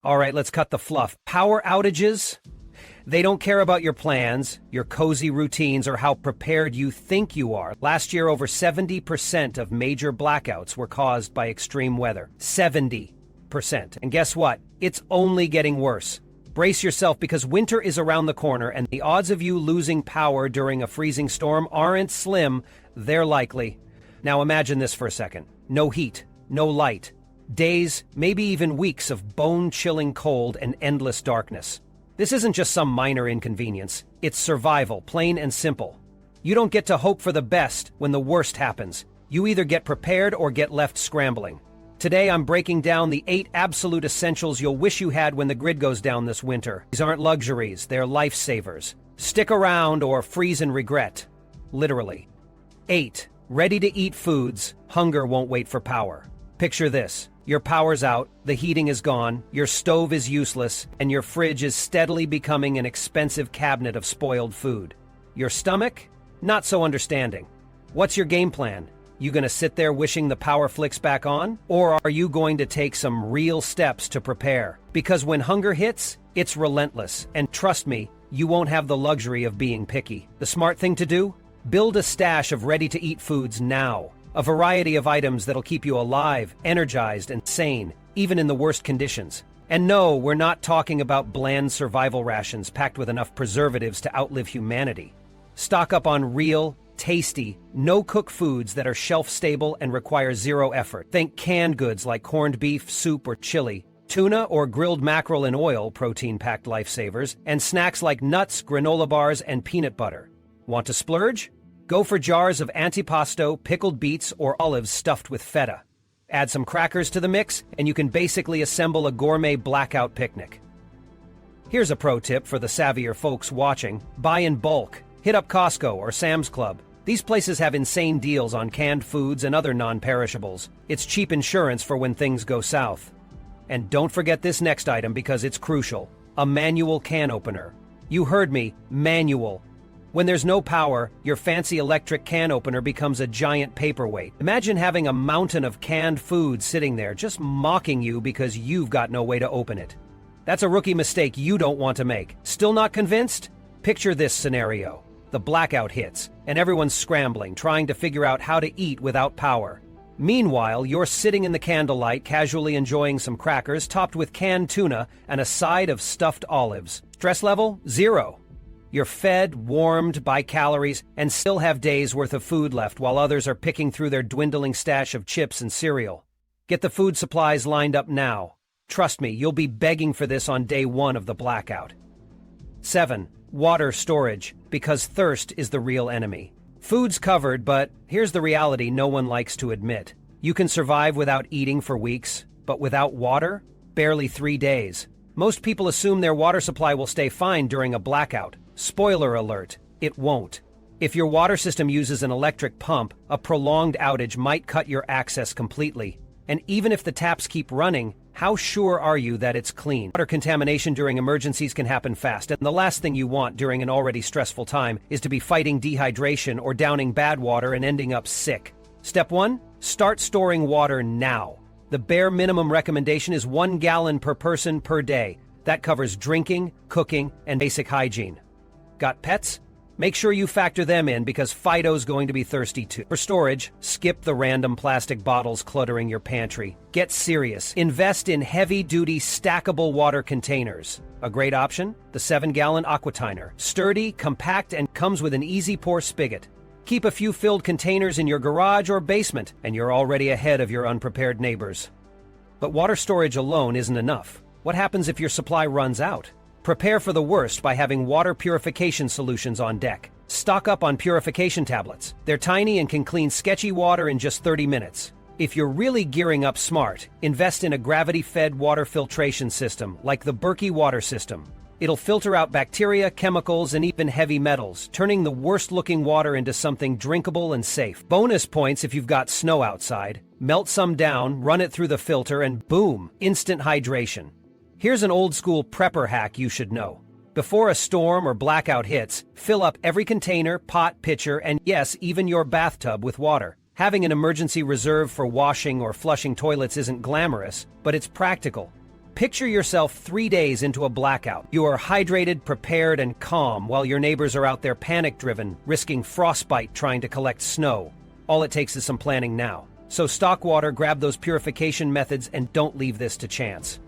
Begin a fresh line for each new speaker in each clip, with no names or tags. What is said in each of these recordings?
All right, let's cut the fluff. Power outages? They don't care about your plans, your cozy routines, or how prepared you think you are. Last year, over 70% of major blackouts were caused by extreme weather. 70%. And guess what? It's only getting worse. Brace yourself because winter is around the corner and the odds of you losing power during a freezing storm aren't slim, they're likely. Now imagine this for a second. No heat, no light. Days, maybe even weeks of bone-chilling cold and endless darkness. This isn't just some minor inconvenience. It's survival, plain and simple. You don't get to hope for the best when the worst happens. You either get prepared or get left scrambling. Today I'm breaking down the 8 absolute essentials you'll wish you had when the grid goes down this winter. These aren't luxuries, they're lifesavers. Stick around or freeze in regret. Literally. 8. Ready-to-eat foods. Hunger won't wait for power. Picture this. Your power's out, the heating is gone, your stove is useless, and your fridge is steadily becoming an expensive cabinet of spoiled food. Your stomach? Not so understanding. What's your game plan? You gonna sit there wishing the power flicks back on? Or are you going to take some real steps to prepare? Because when hunger hits, it's relentless, and trust me, you won't have the luxury of being picky. The smart thing to do? Build a stash of ready-to-eat foods now. A variety of items that'll keep you alive, energized, and sane, even in the worst conditions. And no, we're not talking about bland survival rations packed with enough preservatives to outlive humanity. Stock up on real, tasty, no-cook foods that are shelf-stable and require zero effort. Think canned goods like corned beef, soup, or chili, tuna or grilled mackerel in oil, protein-packed lifesavers, and snacks like nuts, granola bars, and peanut butter. Want to splurge? Go for jars of antipasto, pickled beets, or olives stuffed with feta. Add some crackers to the mix, and you can basically assemble a gourmet blackout picnic. Here's a pro tip for the savvier folks watching. Buy in bulk. Hit up Costco or Sam's Club. These places have insane deals on canned foods and other non-perishables. It's cheap insurance for when things go south. And don't forget this next item because it's crucial. A manual can opener. You heard me, manual. When there's no power, your fancy electric can opener becomes a giant paperweight. Imagine having a mountain of canned food sitting there just mocking you because you've got no way to open it. That's a rookie mistake you don't want to make. Still not convinced? Picture this scenario. The blackout hits, and everyone's scrambling, trying to figure out how to eat without power. Meanwhile, you're sitting in the candlelight, casually enjoying some crackers topped with canned tuna and a side of stuffed olives. Stress level? 0. You're fed, warmed, by calories, and still have days' worth of food left while others are picking through their dwindling stash of chips and cereal. Get the food supplies lined up now. Trust me, you'll be begging for this on day 1 of the blackout. 7. Water storage, because thirst is the real enemy. Food's covered, but here's the reality no one likes to admit. You can survive without eating for weeks, but without water? Barely 3 days. Most people assume their water supply will stay fine during a blackout. Spoiler alert, it won't. If your water system uses an electric pump, a prolonged outage might cut your access completely. And even if the taps keep running, how sure are you that it's clean? Water contamination during emergencies can happen fast, and the last thing you want during an already stressful time is to be fighting dehydration or downing bad water and ending up sick. Step 1, start storing water now. The bare minimum recommendation is 1 gallon per person per day. That covers drinking, cooking, and basic hygiene. Got pets? Make sure you factor them in because Fido's going to be thirsty too. For storage, skip the random plastic bottles cluttering your pantry. Get serious. Invest in heavy-duty stackable water containers. A great option? The 7-gallon Aquatiner. Sturdy, compact, and comes with an easy-pour spigot. Keep a few filled containers in your garage or basement, and you're already ahead of your unprepared neighbors. But water storage alone isn't enough. What happens if your supply runs out? Prepare for the worst by having water purification solutions on deck. Stock up on purification tablets. They're tiny and can clean sketchy water in just 30 minutes. If you're really gearing up smart, invest in a gravity-fed water filtration system like the Berkey water system. It'll filter out bacteria, chemicals, and even heavy metals, turning the worst-looking water into something drinkable and safe. Bonus points if you've got snow outside. Melt some down, run it through the filter, and boom, instant hydration. Here's an old-school prepper hack you should know. Before a storm or blackout hits, fill up every container, pot, pitcher, and yes, even your bathtub with water. Having an emergency reserve for washing or flushing toilets isn't glamorous, but it's practical. Picture yourself 3 days into a blackout. You are hydrated, prepared, and calm while your neighbors are out there panic-driven, risking frostbite trying to collect snow. All it takes is some planning now. So stock water, grab those purification methods, and don't leave this to chance.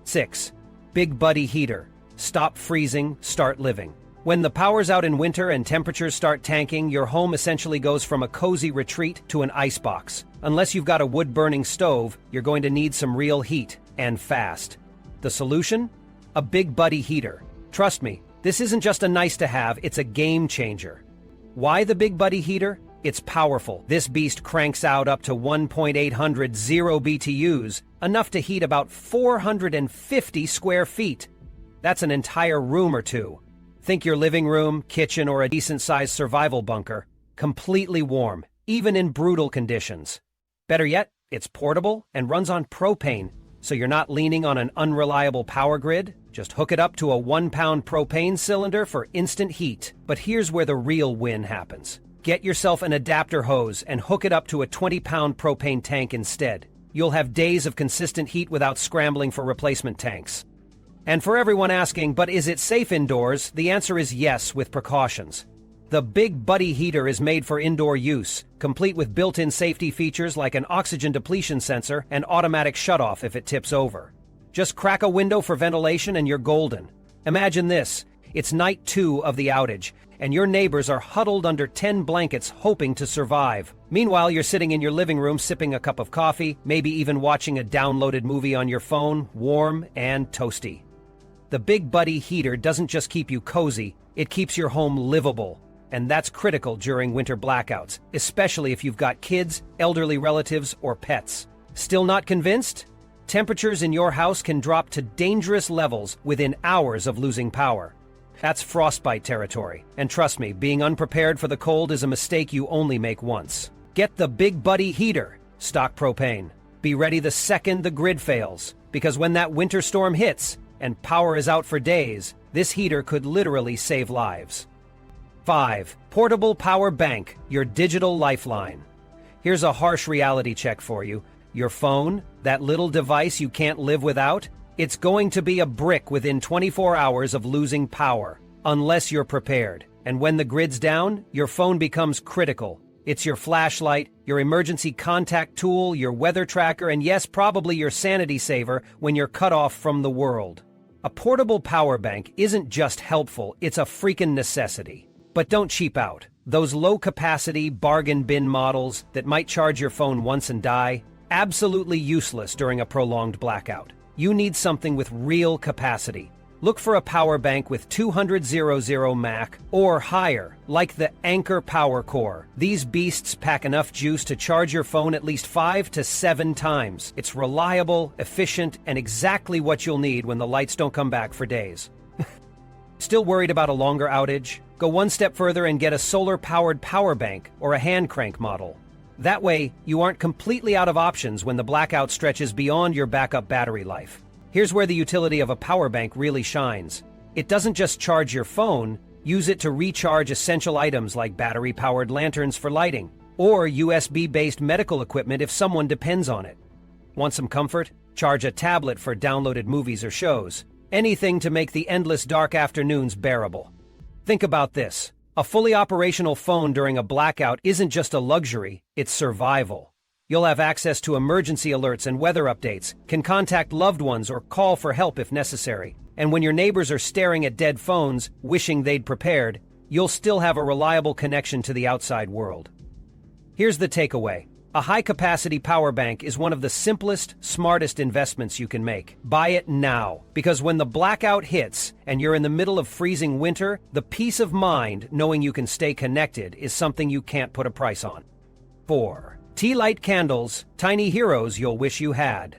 6. Big Buddy Heater. Stop freezing, start living. When the power's out in winter and temperatures start tanking, your home essentially goes from a cozy retreat to an icebox. Unless you've got a wood-burning stove, you're going to need some real heat, and fast. The solution? A Big Buddy Heater. Trust me, this isn't just a nice-to-have, it's a game-changer. Why the Big Buddy Heater? It's powerful. This beast cranks out up to 1.800 BTUs, enough to heat about 450 square feet. That's an entire room or two. Think your living room, kitchen, or a decent-sized survival bunker. Completely warm, even in brutal conditions. Better yet, it's portable and runs on propane, so you're not leaning on an unreliable power grid. Just hook it up to a 1-pound propane cylinder for instant heat. But here's where the real win happens. Get yourself an adapter hose and hook it up to a 20-pound propane tank instead. You'll have days of consistent heat without scrambling for replacement tanks. And for everyone asking, but is it safe indoors? The answer is yes, with precautions. The Big Buddy Heater is made for indoor use, complete with built-in safety features like an oxygen depletion sensor and automatic shutoff if it tips over. Just crack a window for ventilation and you're golden. Imagine this. It's night 2 of the outage, and your neighbors are huddled under 10 blankets hoping to survive. Meanwhile, you're sitting in your living room sipping a cup of coffee, maybe even watching a downloaded movie on your phone, warm and toasty. The Big Buddy Heater doesn't just keep you cozy, it keeps your home livable. And that's critical during winter blackouts, especially if you've got kids, elderly relatives, or pets. Still not convinced? Temperatures in your house can drop to dangerous levels within hours of losing power. That's frostbite territory. And trust me, being unprepared for the cold is a mistake you only make once. Get the Big Buddy Heater. Stock propane. Be ready the second the grid fails, because when that winter storm hits and power is out for days, this heater could literally save lives. 5. Portable Power Bank, your digital lifeline. Here's a harsh reality check for you. Your phone, that little device you can't live without, it's going to be a brick within 24 hours of losing power, unless you're prepared. And when the grid's down, your phone becomes critical. It's your flashlight, your emergency contact tool, your weather tracker, and yes, probably your sanity saver when you're cut off from the world. A portable power bank isn't just helpful, it's a freaking necessity. But don't cheap out. Those low-capacity bargain bin models that might charge your phone once and die, absolutely useless during a prolonged blackout. You need something with real capacity. Look for a power bank with 200 mAh or higher, like the Anchor Power Core. These beasts pack enough juice to charge your phone at least 5 to 7 times. It's reliable, efficient, and exactly what you'll need when the lights don't come back for days. Still worried about a longer outage? Go one step further and get a solar-powered power bank or a hand crank model. That way, you aren't completely out of options when the blackout stretches beyond your backup battery life. Here's where the utility of a power bank really shines. It doesn't just charge your phone, use it to recharge essential items like battery-powered lanterns for lighting, or USB-based medical equipment if someone depends on it. Want some comfort? Charge a tablet for downloaded movies or shows. Anything to make the endless dark afternoons bearable. Think about this. A fully operational phone during a blackout isn't just a luxury, it's survival. You'll have access to emergency alerts and weather updates, can contact loved ones or call for help if necessary. And when your neighbors are staring at dead phones, wishing they'd prepared, you'll still have a reliable connection to the outside world. Here's the takeaway. A high-capacity power bank is one of the simplest, smartest investments you can make. Buy it now, because when the blackout hits and you're in the middle of freezing winter, the peace of mind knowing you can stay connected is something you can't put a price on. 4. Tea light candles, tiny heroes you'll wish you had.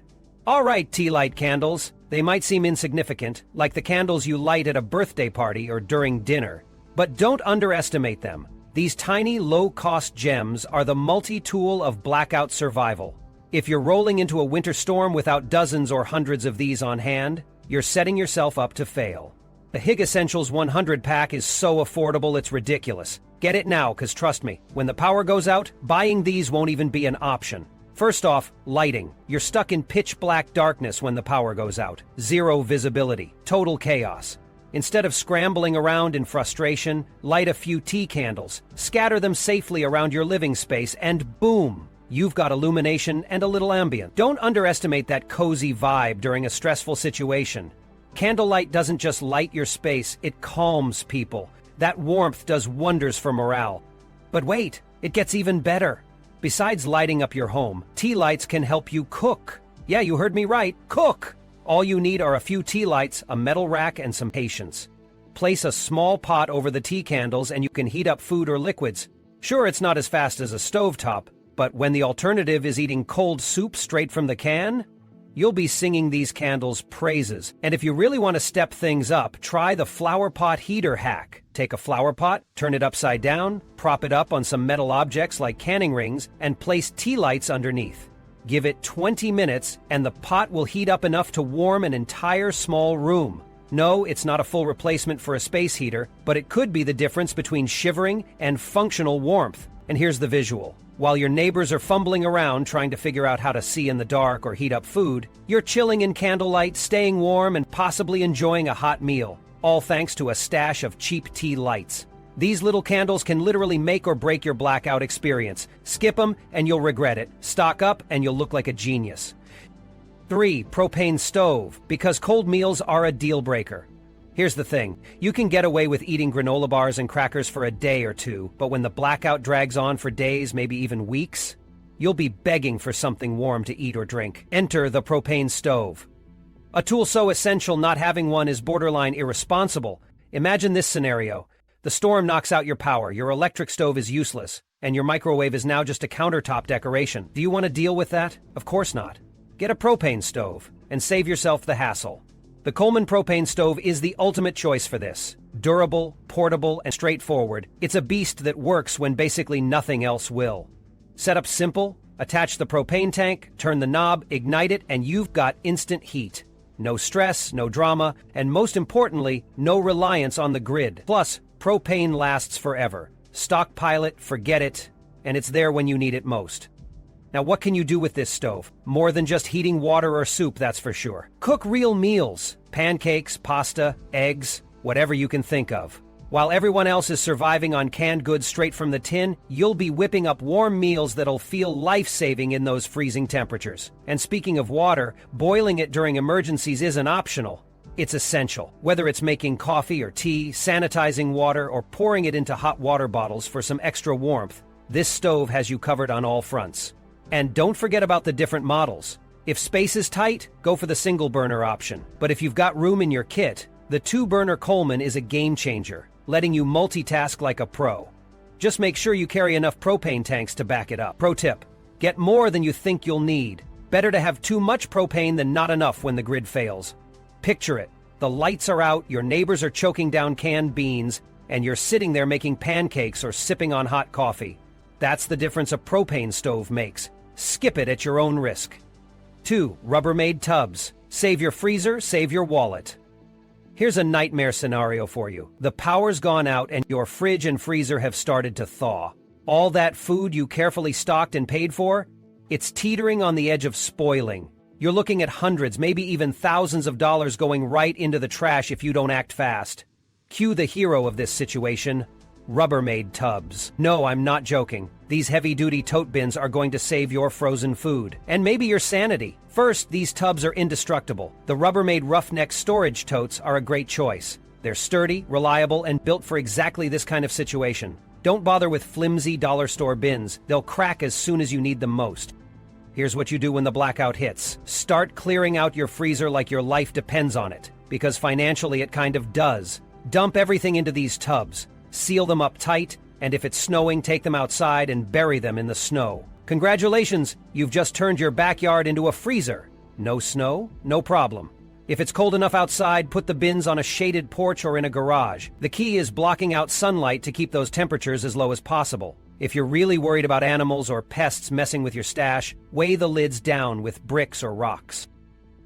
All right, tea light candles. They might seem insignificant, like the candles you light at a birthday party or during dinner. But don't underestimate them. These tiny, low-cost gems are the multi-tool of blackout survival. If you're rolling into a winter storm without dozens or hundreds of these on hand, you're setting yourself up to fail. The Hig Essentials 100 pack is so affordable it's ridiculous. Get it now, because trust me, when the power goes out, buying these won't even be an option. First off, lighting. You're stuck in pitch black darkness when the power goes out. Zero visibility. Total chaos. Instead of scrambling around in frustration, light a few tea candles, scatter them safely around your living space, and boom! You've got illumination and a little ambient. Don't underestimate that cozy vibe during a stressful situation. Candlelight doesn't just light your space, it calms people. That warmth does wonders for morale. But wait, it gets even better. Besides lighting up your home, tea lights can help you cook. Yeah, you heard me right, cook! All you need are a few tea lights, a metal rack, and some patience. Place a small pot over the tea candles and you can heat up food or liquids. Sure, it's not as fast as a stovetop, but when the alternative is eating cold soup straight from the can, you'll be singing these candles' praises. And if you really want to step things up, try the flower pot heater hack. Take a flower pot, turn it upside down, prop it up on some metal objects like canning rings, and place tea lights underneath. Give it 20 minutes, and the pot will heat up enough to warm an entire small room. No, it's not a full replacement for a space heater, but it could be the difference between shivering and functional warmth. And here's the visual. While your neighbors are fumbling around trying to figure out how to see in the dark or heat up food, you're chilling in candlelight, staying warm, and possibly enjoying a hot meal, all thanks to a stash of cheap tea lights. These little candles can literally make or break your blackout experience. Skip them and you'll regret it. Stock up and you'll look like a genius. 3. Propane stove, because cold meals are a deal breaker. Here's the thing, you can get away with eating granola bars and crackers for a day or two, but when the blackout drags on for days, maybe even weeks, you'll be begging for something warm to eat or drink. Enter the propane stove. A tool so essential not having one is borderline irresponsible. Imagine this scenario. The storm knocks out your power, your electric stove is useless, and your microwave is now just a countertop decoration. Do you want to deal with that? Of course not. Get a propane stove and save yourself the hassle. The Coleman propane stove is the ultimate choice for this. Durable, portable, and straightforward, it's a beast that works when basically nothing else will. Setup simple, attach the propane tank, turn the knob, ignite it, and you've got instant heat. No stress, no drama, and most importantly, no reliance on the grid. Plus, propane lasts forever. Stockpile it, forget it, and it's there when you need it most. Now, what can you do with this stove? More than just heating water or soup, that's for sure. Cook real meals. Pancakes, pasta, eggs, whatever you can think of. While everyone else is surviving on canned goods straight from the tin, you'll be whipping up warm meals that'll feel life-saving in those freezing temperatures. And speaking of water, boiling it during emergencies isn't optional. It's essential. Whether it's making coffee or tea, sanitizing water, or pouring it into hot water bottles for some extra warmth, this stove has you covered on all fronts. And don't forget about the different models. If space is tight, go for the single burner option. But if you've got room in your kit, the 2-burner Coleman is a game changer, letting you multitask like a pro. Just make sure you carry enough propane tanks to back it up. Pro tip, get more than you think you'll need. Better to have too much propane than not enough when the grid fails. Picture it. The lights are out, your neighbors are choking down canned beans, and you're sitting there making pancakes or sipping on hot coffee. That's the difference a propane stove makes. Skip it at your own risk. 2. Rubbermaid tubs. Save your freezer, save your wallet. Here's a nightmare scenario for you. The power's gone out and your fridge and freezer have started to thaw. All that food you carefully stocked and paid for, it's teetering on the edge of spoiling. You're looking at hundreds, maybe even thousands of dollars going right into the trash if you don't act fast. Cue the hero of this situation, Rubbermaid tubs. No, I'm not joking. These heavy-duty tote bins are going to save your frozen food. And maybe your sanity. First, these tubs are indestructible. The Rubbermaid Roughneck storage totes are a great choice. They're sturdy, reliable, and built for exactly this kind of situation. Don't bother with flimsy dollar store bins. They'll crack as soon as you need them most. Here's what you do when the blackout hits. Start clearing out your freezer like your life depends on it. Because financially it kind of does. Dump everything into these tubs. Seal them up tight, and if it's snowing, take them outside and bury them in the snow. Congratulations, you've just turned your backyard into a freezer. No snow? No problem. If it's cold enough outside, put the bins on a shaded porch or in a garage. The key is blocking out sunlight to keep those temperatures as low as possible. If you're really worried about animals or pests messing with your stash, weigh the lids down with bricks or rocks.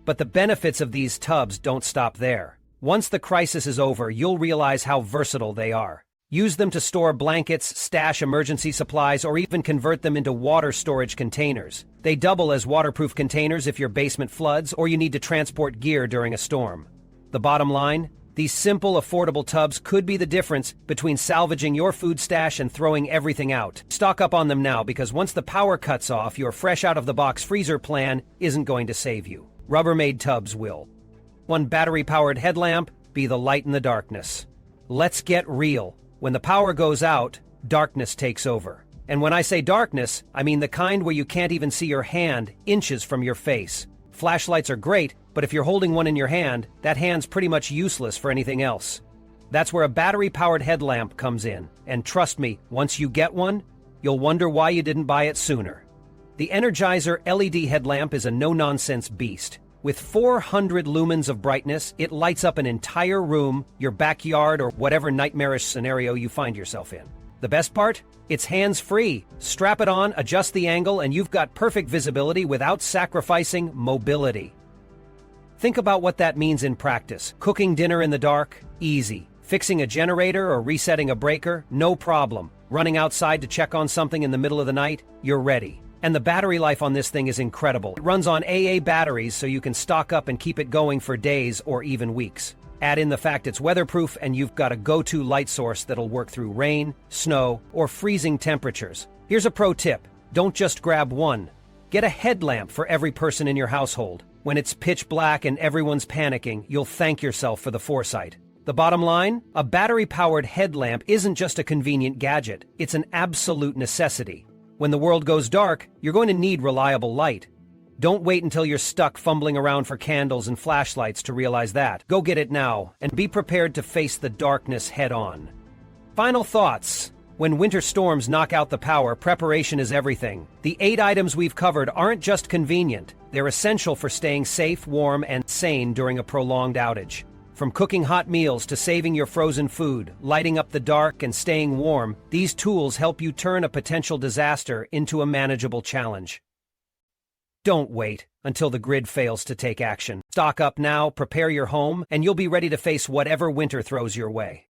But the benefits of these tubs don't stop there. Once the crisis is over, you'll realize how versatile they are. Use them to store blankets, stash emergency supplies, or even convert them into water storage containers. They double as waterproof containers if your basement floods or you need to transport gear during a storm. The bottom line? These simple, affordable tubs could be the difference between salvaging your food stash and throwing everything out. Stock up on them now because once the power cuts off, your fresh-out-of-the-box freezer plan isn't going to save you. Rubbermaid tubs will. One battery-powered headlamp, be the light in the darkness. Let's get real. When the power goes out, darkness takes over. And when I say darkness, I mean the kind where you can't even see your hand inches from your face. Flashlights are great, but if you're holding one in your hand, that hand's pretty much useless for anything else. That's where a battery-powered headlamp comes in. And trust me, once you get one, you'll wonder why you didn't buy it sooner. The Energizer LED headlamp is a no-nonsense beast. With 400 lumens of brightness, it lights up an entire room, your backyard, or whatever nightmarish scenario you find yourself in. The best part? It's hands-free. Strap it on, adjust the angle, and you've got perfect visibility without sacrificing mobility. Think about what that means in practice. Cooking dinner in the dark? Easy. Fixing a generator or resetting a breaker? No problem. Running outside to check on something in the middle of the night? You're ready. And the battery life on this thing is incredible. It runs on AA batteries so you can stock up and keep it going for days or even weeks. Add in the fact it's weatherproof and you've got a go-to light source that'll work through rain, snow, or freezing temperatures. Here's a pro tip. Don't just grab one. Get a headlamp for every person in your household. When it's pitch black and everyone's panicking, you'll thank yourself for the foresight. The bottom line? A battery-powered headlamp isn't just a convenient gadget. It's an absolute necessity. When the world goes dark, you're going to need reliable light. Don't wait until you're stuck fumbling around for candles and flashlights to realize that. Go get it now, and be prepared to face the darkness head-on. Final thoughts. When winter storms knock out the power, preparation is everything. The 8 items we've covered aren't just convenient. They're essential for staying safe, warm, and sane during a prolonged outage. From cooking hot meals to saving your frozen food, lighting up the dark, and staying warm, these tools help you turn a potential disaster into a manageable challenge. Don't wait until the grid fails to take action. Stock up now, prepare your home, and you'll be ready to face whatever winter throws your way.